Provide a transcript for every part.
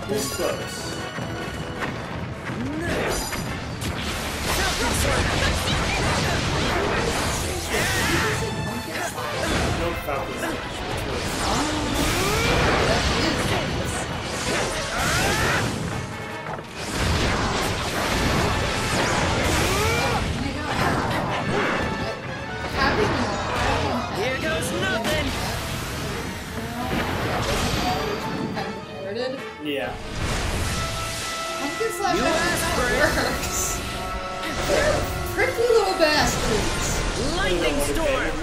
This close. No falcons. Here goes nothing. Yeah. Pumpkin slash works. They're prickly little bastards. Lightning storm.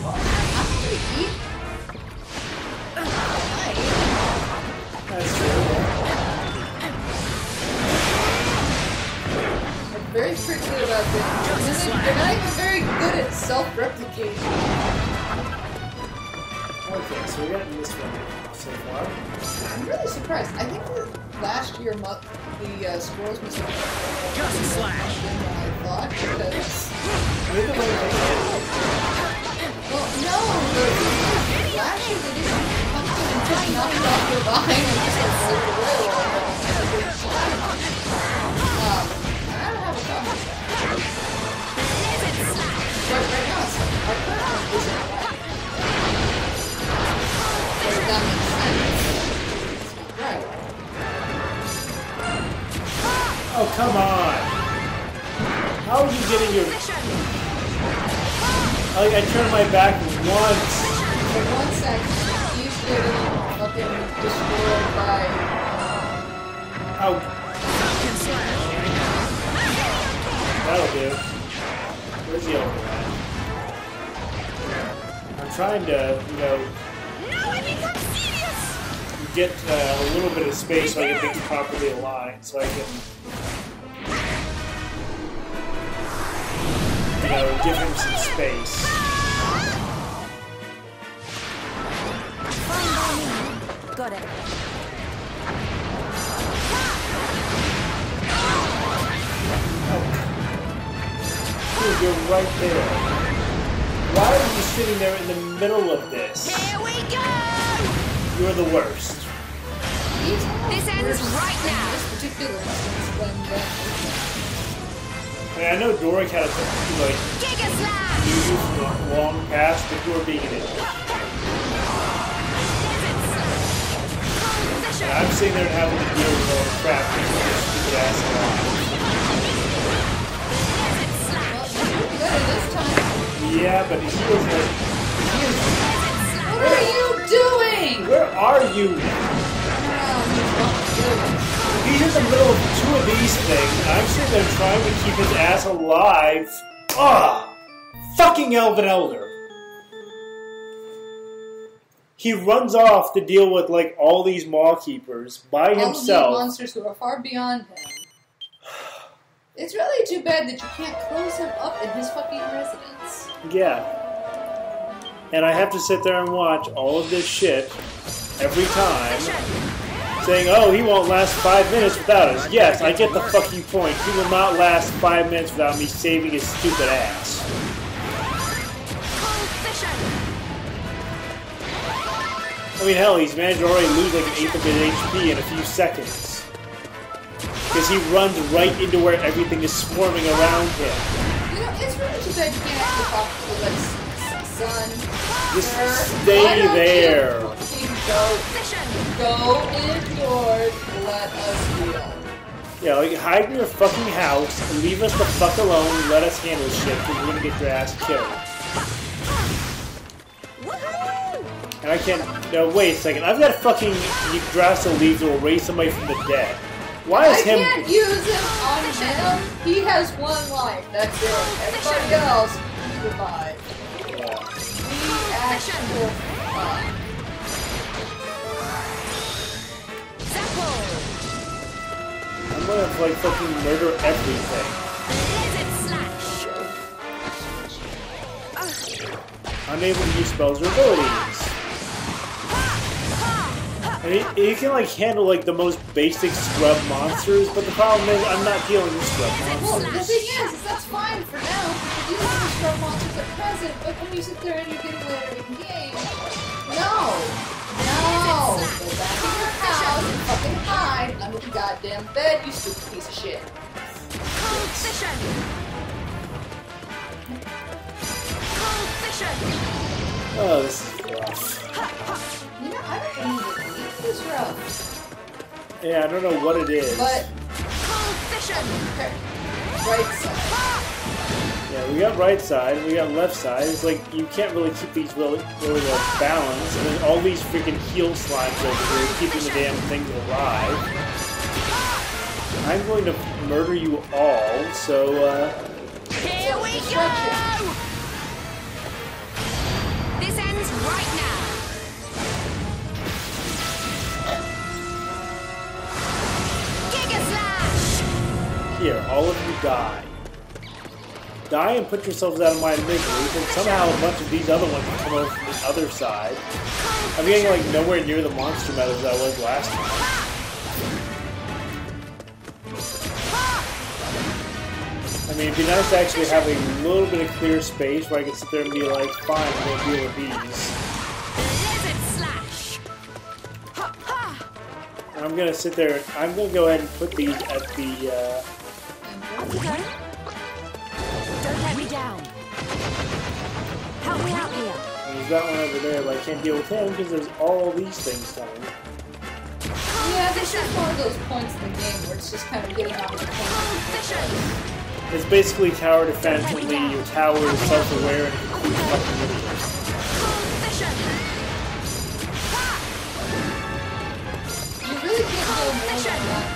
I'm gonna eat. That's true. I'm very prickly about this. They're not even very good at self-replicating. Okay, so we got this one so far. I'm really surprised. I think that last year the scrolls must have been Just a slash. than I thought because. We're the one that Well, no, last year they didn't pumpkin and just knocked off their vine and just like rolled away all I don't have a problem with that. But right now, it's like, our current one isn't right. So that makes sense. It's not right. Oh, come on! How are you getting your... I turned my back once. For 1 second, he's getting fucking destroyed by... Oh, Falcon slash. that'll do. Where's the other one? I'm trying to, you know, Now I become serious. get a little bit of space so I can things properly aligned, so I can, you know, give him some space. Got it. Dude, you're right there. Why are you sitting there in the middle of this? Here we go. You're the worst. This ends right now. This particular instance, when I mean, I know Doric had a like Giga slash. use from a long past, but you were being an idiot. And I'm sitting there having to deal with all the crap with your stupid ass alive. better this time. Yeah, but he was like, What are you doing? where are you? He's in the middle of two of these things, and I'm sitting there trying to keep his ass alive. Ah! Fucking Elven Elder! He runs off to deal with, like, all these maw keepers by All himself. of these monsters who are far beyond him. It's really too bad that you can't close him up in his fucking residence. Yeah. And I have to sit there and watch all of this shit every time, saying, oh, he won't last 5 minutes without us. Yes, I get the fucking point. He will not last 5 minutes without me saving his stupid ass. I mean, hell, he's managed to already lose like an eighth of his HP in a few seconds. Because he runs right into where everything is swarming around him. You know, it's really too bad you can't actually talk to the, like, son. Just sir, stay why don't there. you go indoors, let us heal. Yeah, like, hide in your fucking house, and leave us the fuck alone, and let us handle shit, because we're gonna get your ass killed. And I can't... No, wait a second. I've got fucking Yggdrasil leaves that will raise somebody from the dead. Why is I him... can't use him on him. He has one life. That's it. Everybody else, goodbye. Yeah. The actual fuck. I'm gonna, like, fucking murder everything. Unable to use spells or abilities. I mean, he can, like, handle, like, the most basic scrub monsters, but the problem is I'm not dealing with scrub Well, monsters. the thing is that's fine for now. You don't have scrub monsters at present, but when you sit there and you're getting later in game, no. Go back in your house and fucking goddamn bed, you stupid piece of shit. Cold vision. Cold vision. Oh, this is rough. You know, I don't think this is rough. Yeah, I don't know what it is. But Cold vision. right side. Yeah, we got right side, we got left side. It's like you can't really keep these really well balanced. And there's all these freaking heal slimes over here keeping the damn things alive. I'm going to murder you all, so Here we go! This ends right now. Giga Slash! here, all of you die. Die and put yourselves out of my misery, but somehow a bunch of these other ones will come over from the other side. I'm getting like nowhere near the monster meadows I was last time. I mean, it'd be nice to actually have a little bit of clear space where I can sit there and be like, fine, I'm gonna deal with these. Lizard Slash! And I'm gonna sit there, I'm gonna go ahead and put these at the, Off you go. Don't let me down. Help me out here. there's that one over there, but I can't deal with him because there's all these things coming. Yeah, this is one of those points in the game where it's just kind of getting out of the Cold vision. It's basically tower defense, only your tower is self-aware and complete fucking idiot. Cold vision. You really can't go more than that.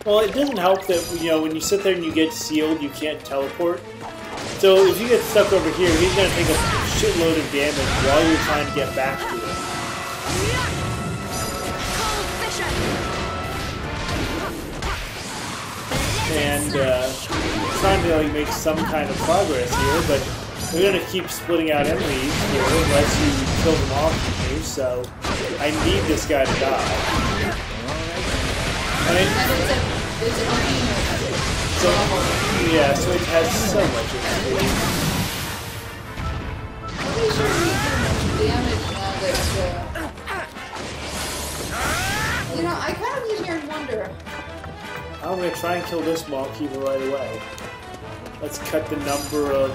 Well, it doesn't help that, you know, when you sit there and you get sealed, you can't teleport. So if you get stuck over here, he's going to take a shitload of damage while you're trying to get back to him. Cold vision. And trying to like make some kind of progress here, but we're going to keep splitting out enemies here unless you kill them off from here, so I need this guy to die. And it's a So, yeah, so it has so much of it. I'm pretty sure you do much damage now that, you know, I kind of sit here and wonder. I'm going to try and kill this mall keeper right away. Let's cut the number of,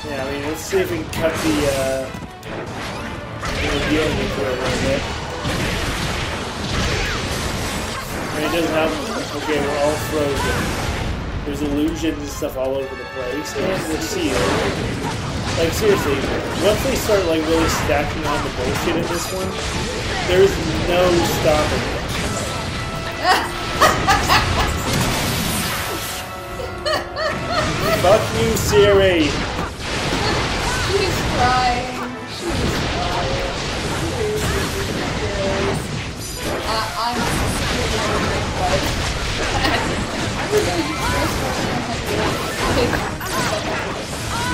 yeah, I mean, let's see if we can cut the, dealing with it a little bit. And it doesn't have, okay, we're all frozen. There's illusions and stuff all over the place, and we're sealed. Like, seriously, once they start, like, really stacking on the bullshit in this one, there's no stopping it. Fuck you, Siri! She's crying. She's crying. I'm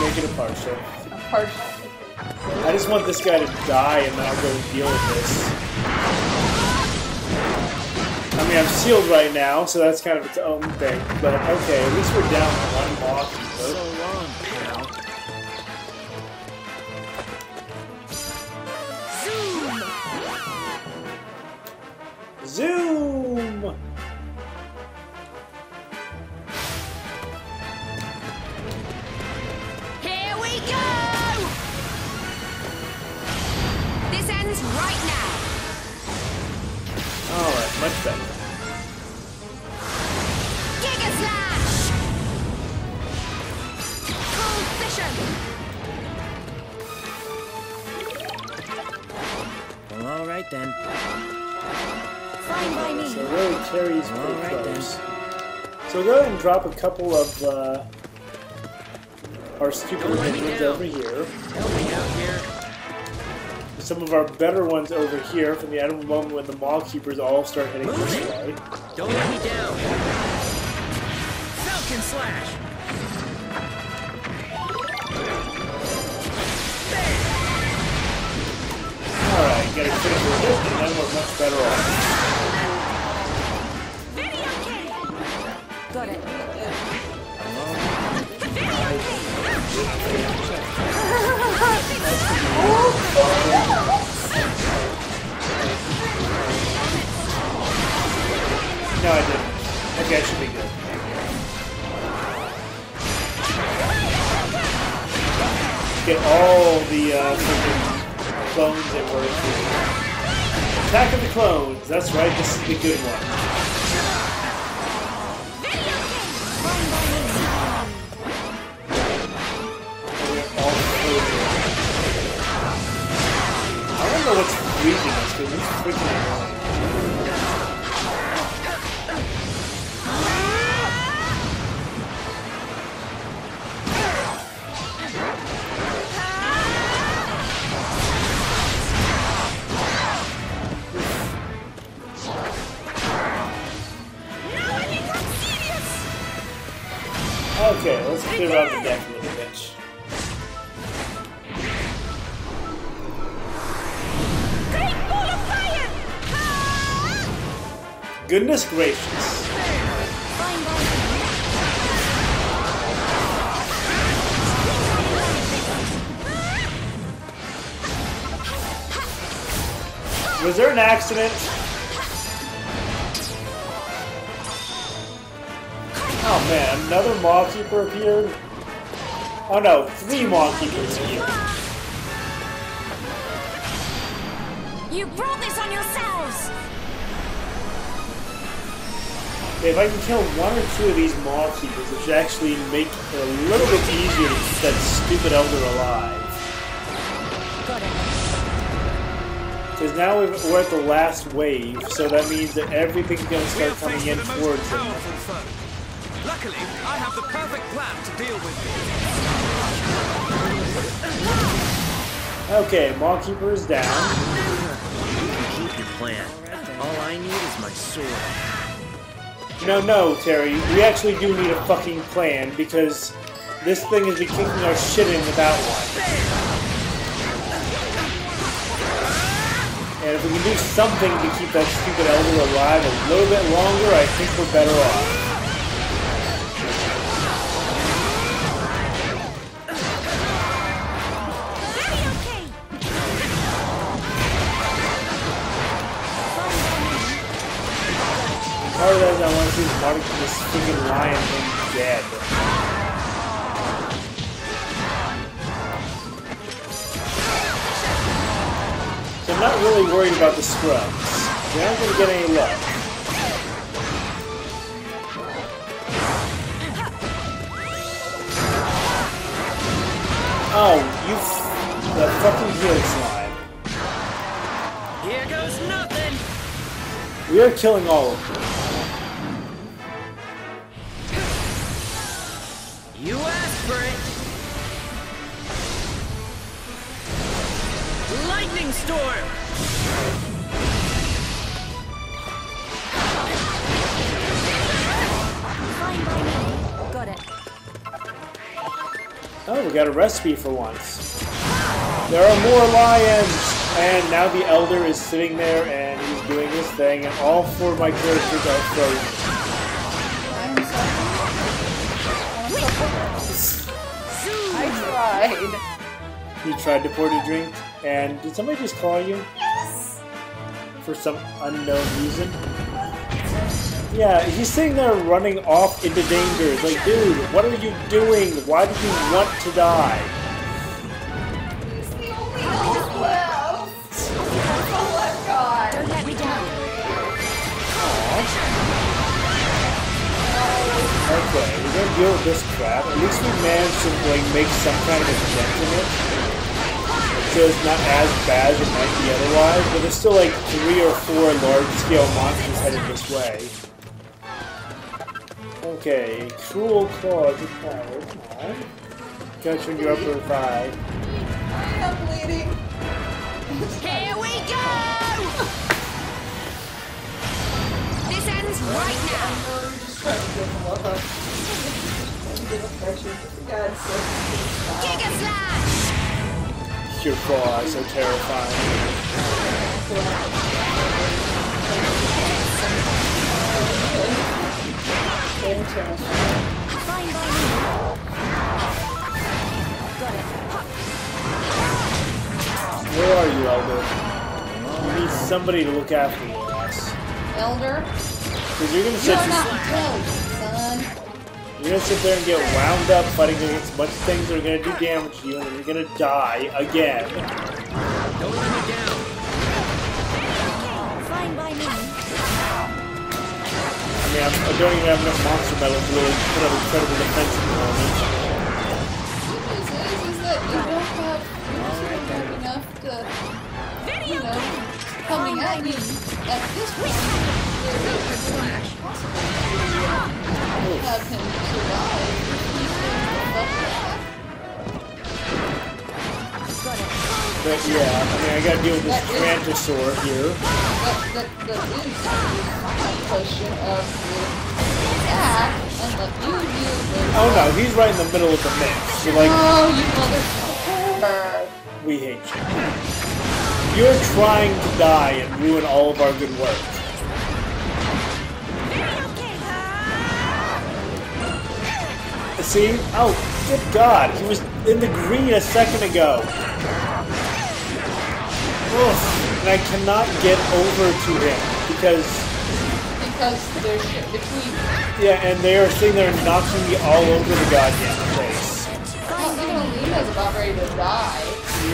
Make it a partial. partial. I just want this guy to die and then I'll go deal with this. I mean, I'm sealed right now, so that's kind of its own thing. But okay, at least we're down one moth. So long, pal. Zoom! Here we go! This ends right now. Alright, much better. Giga Slash! Cold vision. Well, all right then. Fine by me. So really Terry's pretty Alright then. close. So we'll go ahead and drop a couple of our stupid minions over here. Help me out here. Some of our better ones over here from the animal moment when the mall keepers all start heading this way. Don't let me down. Falcon Slash. Alright, you gotta finish with this and then we're much better off. Got it. No, I didn't. Okay, I should be good. Get all the freaking clones that were Attack of the Clones. That's right, this is the good one. I don't know what's freezing us because it's freaking annoying. Okay, let's clear out the deck a little bit. Goodness gracious. Was there an accident? Oh man, another Maw Keeper appeared? Oh no, 3 Maw Keepers appeared. You brought this on yourselves! If I can kill 1 or 2 of these Maw Keepers, it should actually make it a little bit easier to keep that stupid Elder alive. Got it. Because now we're at the last wave, so that means that everything's going to start coming in towards them. Luckily, I have the perfect plan to deal with it. Okay, Maw Keeper is down. You can keep your plan. All I need is my sword. No, Terry. We actually do need a fucking plan, because this thing has been kicking our shit in without one. And if we can do something to keep that stupid Elder alive a little bit longer, I think we're better off. Part of that is I want to see this freaking lion thing dead. So I'm not really worried about the scrubs. They aren't going to get any luck. Oh, you the fucking heal slime. Here goes nothing. We are killing all of them. You asked for it. Lightning storm. Fine by me. Got it. Oh, we got a recipe for once. There are more lions! And now the Elder is sitting there and he's doing his thing, and all 4 of my characters are frozen. I tried. He tried to pour the drink, and did somebody just call you? Yes. For some unknown reason? Yeah, he's sitting there running off into danger. It's like, dude, what are you doing? Why do you want to die? He's the only elf left. That's all I've got. Don't let me down. Okay, we're gonna deal with this crap. At least we managed to like make some kind of a dent in it. So it's not as bad as it might be otherwise, but there's still like 3 or 4 large-scale monsters headed this way. Okay, Cruel Claws of Power, come on. Gotta turn you up to 5. I'm bleeding. Here we go! This ends right now. Giga Slash! Your claws are so Fine by me. Where are you, Elder? You need somebody to look after you. Elder? Because you're gonna sit. You're not intelligent, son. You're gonna sit there and get wound up fighting against a bunch of things that are gonna do damage to you, and then you're gonna die again. Don't let me down. Fine by me. I mean, I don't even have enough monster metal to really put up incredible defense at the moment. The thing is that you don't have enough to, you know, coming at me at this point. There's no possible have him survive. But yeah, I mean, I gotta deal with this Trantosaur here. That is my question of the attack, and let you deal with. Oh no, he's right in the middle of the mix. So like, Oh, you motherfucker! we hate you. You're trying to die and ruin all of our good work. See? Oh, good God. He was in the green a second ago. Ugh. And I cannot get over to him because there's shit between. Yeah, and they are sitting there knocking me all over the goddamn place. Well, even Alina's about ready to die.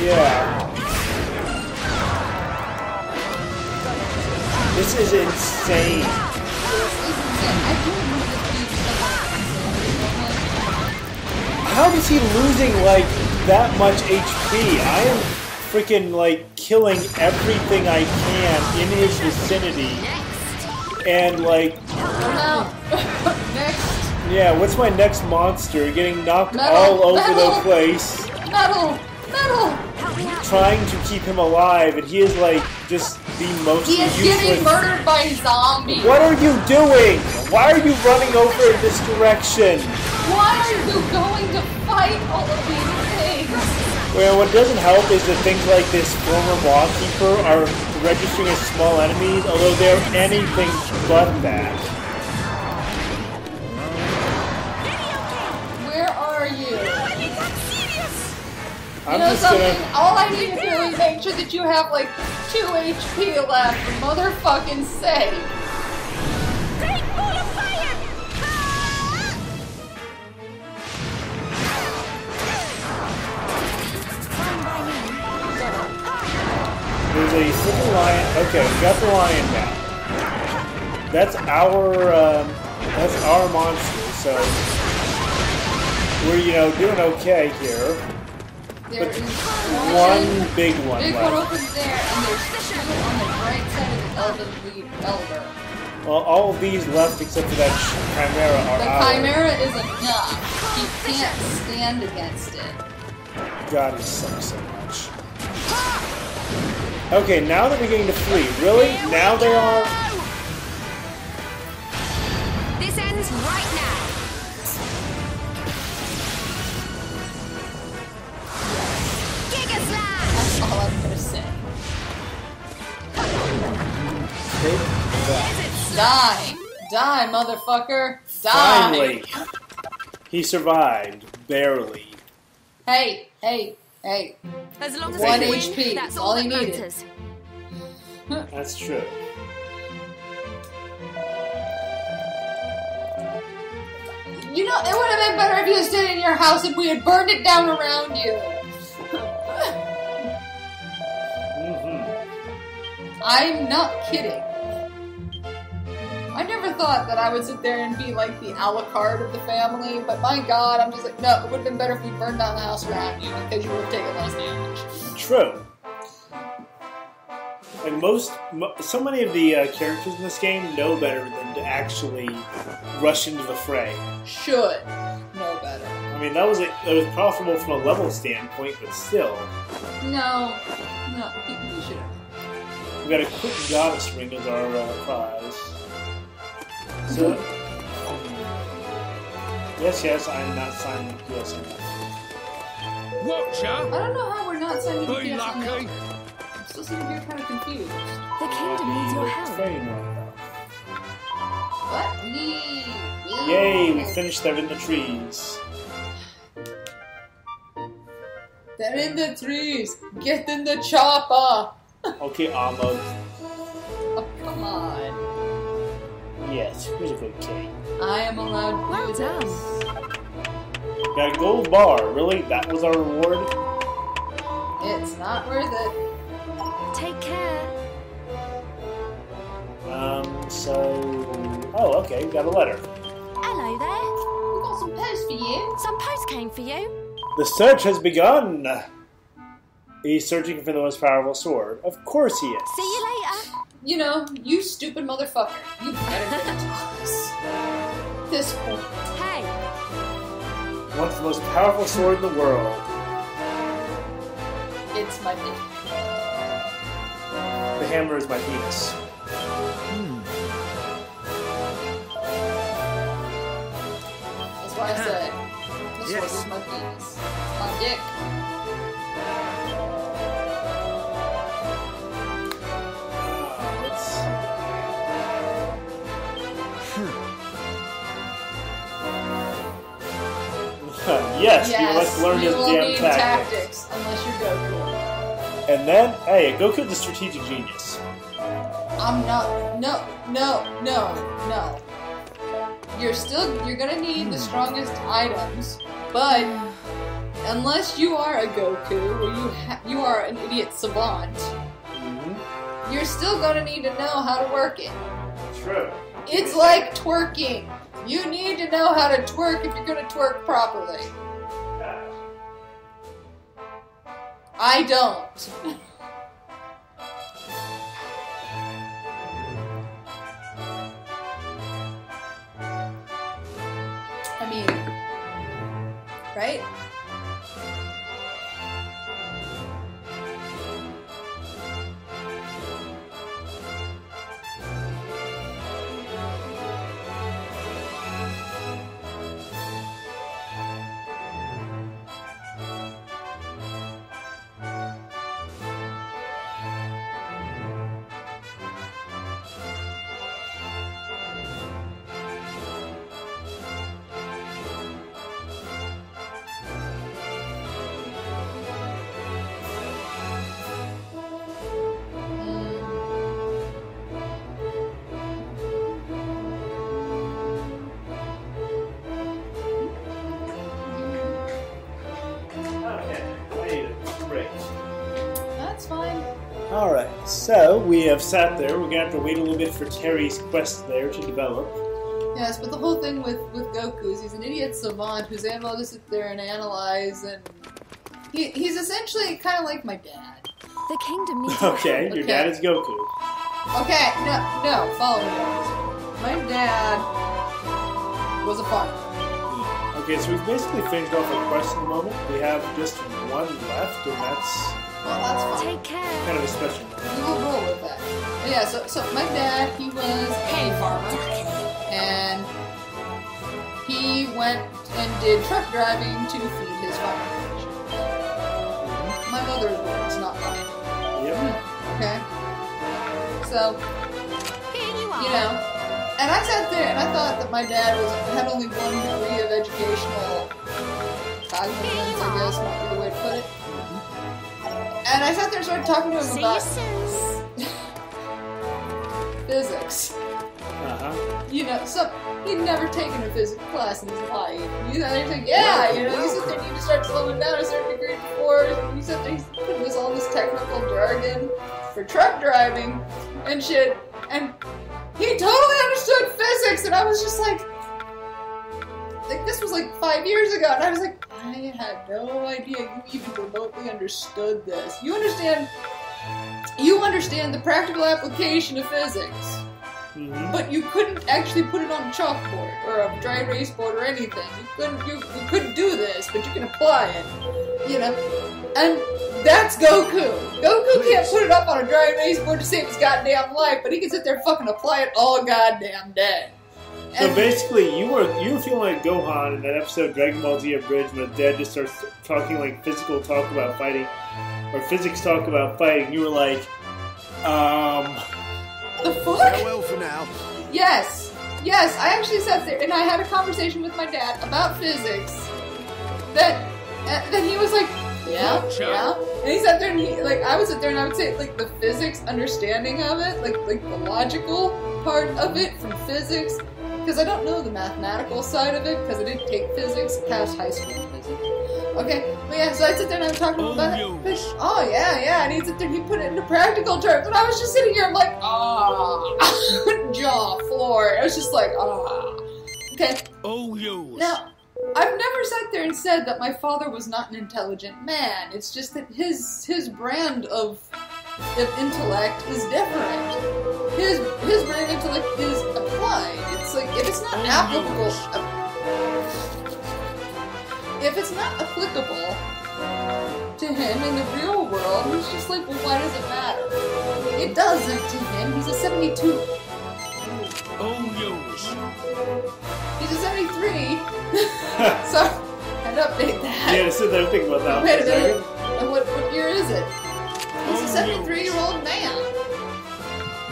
Yeah. This is insane. I do remember this being How is he losing, like, that much HP? I am freaking, like, killing everything I can in his vicinity. And, like... Next. Yeah, what's my next monster? Getting knocked Metal, all over metal. the place. Metal! Metal! Trying to keep him alive, and he is, like, just the most He is useless... getting murdered by zombies! What are you doing? Why are you running over in this direction? Why are you going to fight all of these things? Well, what doesn't help is that things like this former lawkeeper are registering as small enemies, although they're anything but that. Where are you? I'm You know just something? gonna... All I need to do is make sure that you have like 2 HP left, for motherfucking sake. There's a second lion. Okay, we got the lion now. That's our monster, so we're, you know, doing okay here. There But is one big one big left. one over there, and there's 2 on the right side of the Elven Elder. Well, all of these left except for that Chimera are The ours. Chimera is enough. He can't stand against it. God, he sucks so much. Okay, now they're beginning to flee. Really? Now they are? This ends right now. Giga Slam! That's all I'm gonna say. Take that. Die! Die, motherfucker! Die! Finally! He survived. Barely. Hey, hey, hey. As long as 1 I win, HP, that's all all he that needed. matters. That's true. You know, it would have been better if you had stayed in your house if we had burned it down around you. I'm not kidding. I never thought that I would sit there and be like the a la carte of the family, but my god, I'm just like, no, it would have been better if we burned down the house around you because you would have taken less damage. True. And so many of the characters in this game know better than to actually rush into the fray. Should know better. I mean, that was profitable from a level standpoint, but still. No, you should have. We got a quick goddess ring as our prize. So, yes, I'm not signing up. Yes, I'm not. Watcher, I don't know how we're not signing be up. lucky. I'm still sitting here kind of confused. The kingdom needs your help. Very well. What? Yay, we finished them in the trees. They're in the trees. Get in the chopper. Okay, almost. Oh, come on. Yes, here's a good cake. I am allowed to Well do done. this. Got a gold bar. Really? That was our reward? It's not worth it. Take care. So... Oh, okay, we got a letter. Hello there. We got some post for you. Some post came for you. The search has begun! He's searching for the most powerful sword. Of course he is. See you later. You know, you stupid motherfucker. You better get it to us. This point. Hey. What's the most powerful sword in the world? It's my dick. The hammer is my penis. That's why I said, this Yes. one is my penis. My dick. Yes, you must learn his you will damn need tactics. unless you're Goku. And then, hey, Goku's a strategic genius. I'm not. No. You're gonna need the strongest items, but unless you are a Goku or you are an idiot savant, you're still gonna need to know how to work it. True. It's like twerking. You need to know how to twerk if you're gonna twerk properly. I don't. I mean, right? That's fine. Alright, so we have sat there. We're going to have to wait a little bit for Terry's quest there to develop. Yes, but the whole thing with Goku is he's an idiot savant who's able to sit there and analyze, and he's essentially kind of like my dad. The kingdom needs Okay, your dad is Goku. Okay, no, follow me on this. My dad was a farmer. Okay, so we've basically finished off our quest in the moment. We have just one left, and that's Well, that's fine. Take care. kind of a special one. We will roll with that. But yeah, so my dad, he was a farmer, and he went and did truck driving to feed his farm operation. My mother's words, not mine. Yep. Okay? So, Here you are. you know, and I sat there and I thought that my dad had only one degree of educational cognizance, I guess might be the way to put it. And I sat there and started talking to him See you about soon. physics. Uh-huh. You know, so he'd never taken a physics class in his life. You know, they're like, yeah, you know, you sit there and you just start slowing down a certain degree before you sit there, he's putting this all this technical jargon for truck driving and shit, and he totally understood physics, and I was just like this was like 5 years ago, and I was like, I had no idea you even remotely understood this. You understand the practical application of physics. But you couldn't actually put it on a chalkboard or a dry erase board or anything. You couldn't do this, but you can apply it. You know? And that's Goku. Goku can't put it up on a dry erase board to save his goddamn life, but he can sit there and fucking apply it all goddamn day. So basically, you were feeling like Gohan in that episode Dragon Ball Z Abridged when Dad just starts talking like physical talk about fighting, or physics talk about fighting. You were like, the fuck? Farewell for now. Yes, I actually sat there and I had a conversation with my dad about physics. That he was like, Yeah, yeah. And he sat there and I would sit there and I would say, like, the physics understanding of it, like the logical part of it from physics, because I don't know the mathematical side of it, because I didn't take physics past high school physics. Okay, but yeah, so I'd sit there and I would talk to him about it. Oh, yeah, and he'd sit there and he'd put it into practical terms, and I was just sitting here, I'm like, jaw, floor. I was just like, Okay. Now, I've never sat there and said that my father was not an intelligent man. It's just that his brand of intellect is different. His brand of intellect is applied. It's like, if it's not applicable, if it's not applicable to him in the real world, he's just like, well, why does it matter? It doesn't to him. He's a 72. He's a 73. So, I'd update that. Yeah, sit there and think about that. Wait a minute. What year is it? He's a 73-year-old man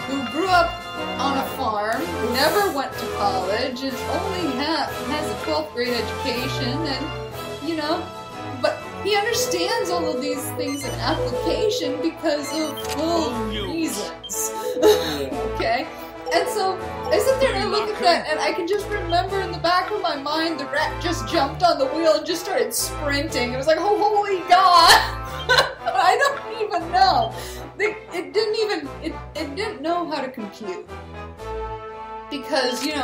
who grew up on a farm, never went to college, and only has a 12th grade education, and, but he understands all of these things in application because of, reasons. Okay? And so, I sit there and I look at that, and I can just remember in the back of my mind, the rat just jumped on the wheel and just started sprinting. It was like, oh, holy God! I don't even know. It didn't know how to compute. Because, it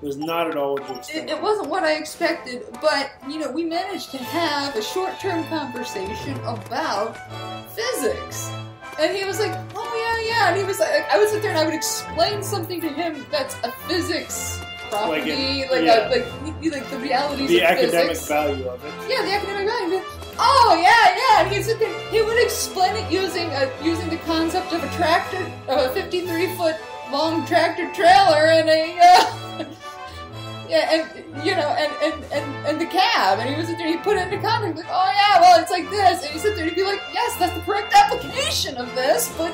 was not at all what you expected. It wasn't what I expected, but, we managed to have a short-term conversation about physics. And he was like, oh, yeah. And he was like, I would sit there and I would explain something to him that's a physics property, like the realities the of physics. The academic value of it. Yeah, the academic value. Oh, yeah. And he'd sit there, he would explain it using the concept of a 53-foot long tractor trailer and and the cab, and he was sit there, he put it into context, like, oh yeah, well it's like this, and he sit there and he'd be like, yes, that's the correct application of this, but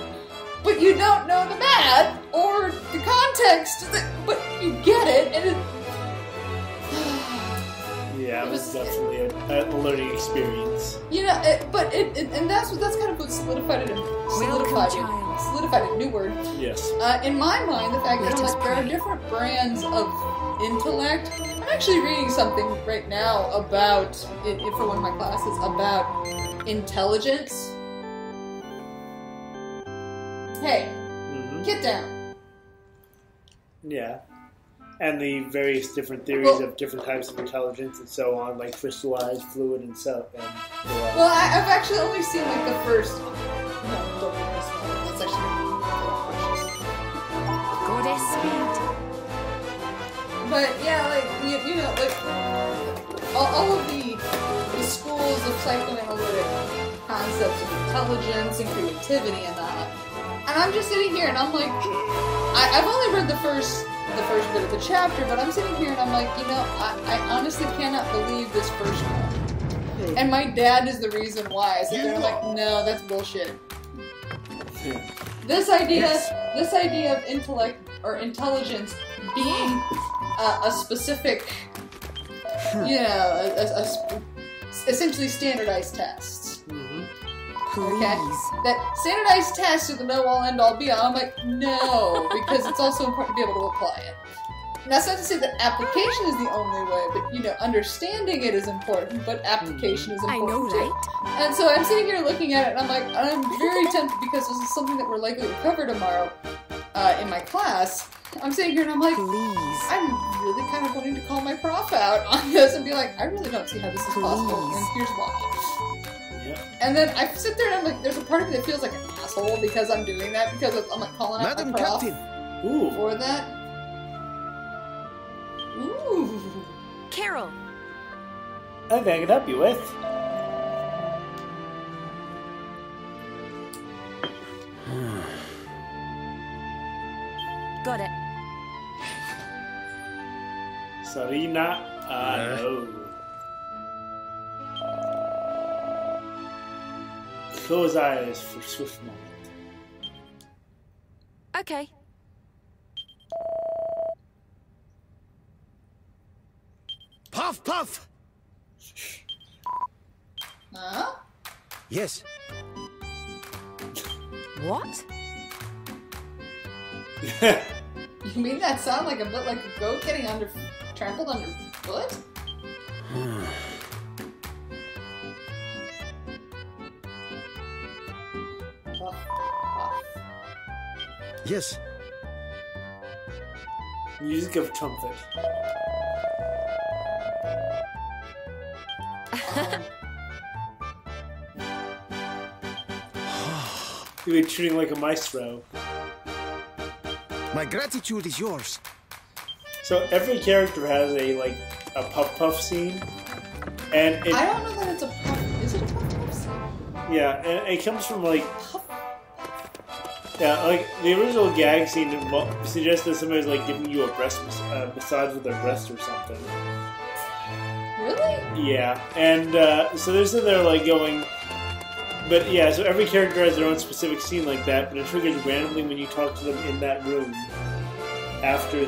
you don't know the math or the context, but you get it, and it was definitely a learning experience. And that's kind of what solidified it. New word. Yes. In my mind, the fact that there are different brands of intellect. I'm actually reading something right now about for one of my classes about intelligence. Hey, get down. Yeah. And the various different theories of different types of intelligence and so on, like crystallized, fluid, and so on. Well, I've actually only seen like the first. No, don't read this one. That's actually Goddess speed. But yeah, like all of the schools of psychoanalytic concepts of intelligence and creativity and that. And I'm just sitting here and I'm like, I've only read the first bit of the chapter, but I'm sitting here and I'm like, I honestly cannot believe this first one. And my dad is the reason why. I sit there and I'm like, no, that's bullshit. This idea of intellect or intelligence being a specific, essentially standardized tests. Okay? That standardized tests are the know-all, end-all, be-all. I'm like, no, because it's also important to be able to apply it. And that's not to say that application is the only way, but, understanding it is important, but application is important too. And so I'm sitting here looking at it, and I'm very tempted, because this is something that we're likely to cover tomorrow in my class. I'm sitting here and I'm like, I'm really kind of wanting to call my prof out on this and be like, I really don't see how this is possible, and here's why. And then I sit there and I'm like, there's a part of me that feels like an asshole because I'm doing that, because I'm like calling out my prof for that. Ooh. Carol. I think I can help you with. Got it. Sarina, no. Close eyes for a swift moment. Okay. Puff, puff! Huh? Yes. What? You mean that sound like a bit like a goat getting trampled underfoot? Yes. Music of trumpet. You're treating like a maestro. My gratitude is yours. So every character has a puff puff scene, and I don't know that it's a puff. Is it a puff scene? Yeah, and it comes from like the original gag scene suggests that somebody's like giving you a breast massage with their breast or something. Really? Yeah, and so they're sitting there like going. But yeah, so every character has their own specific scene like that, but it triggers randomly when you talk to them in that room after a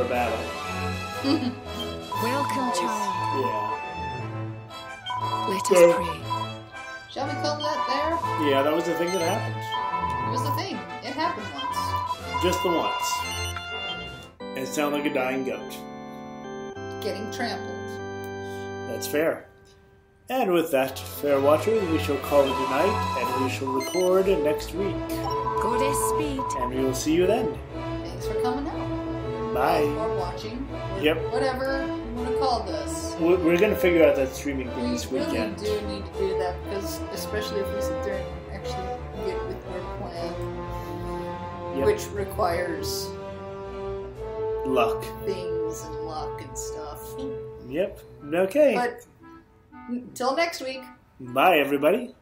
battle. Welcome, child. Yeah. Let us pray. Shall we call that there? Yeah, that was the thing that happened. It was the thing. It happened once. Just the once. And it sounded like a dying goat. Getting trampled. That's fair. And with that, fair watchers, we shall call it a night, and we shall record next week. Goddess speed. And we will see you then. Thanks for coming out. Bye. Or watching. Yep. Whatever you want to call this. We're going to figure out that streaming thing this weekend. We really do need to do that, because especially if we sit there and actually get with our plan, Yep. which requires Luck. things and luck and stuff. Yep. Okay. But until next week. Bye, everybody.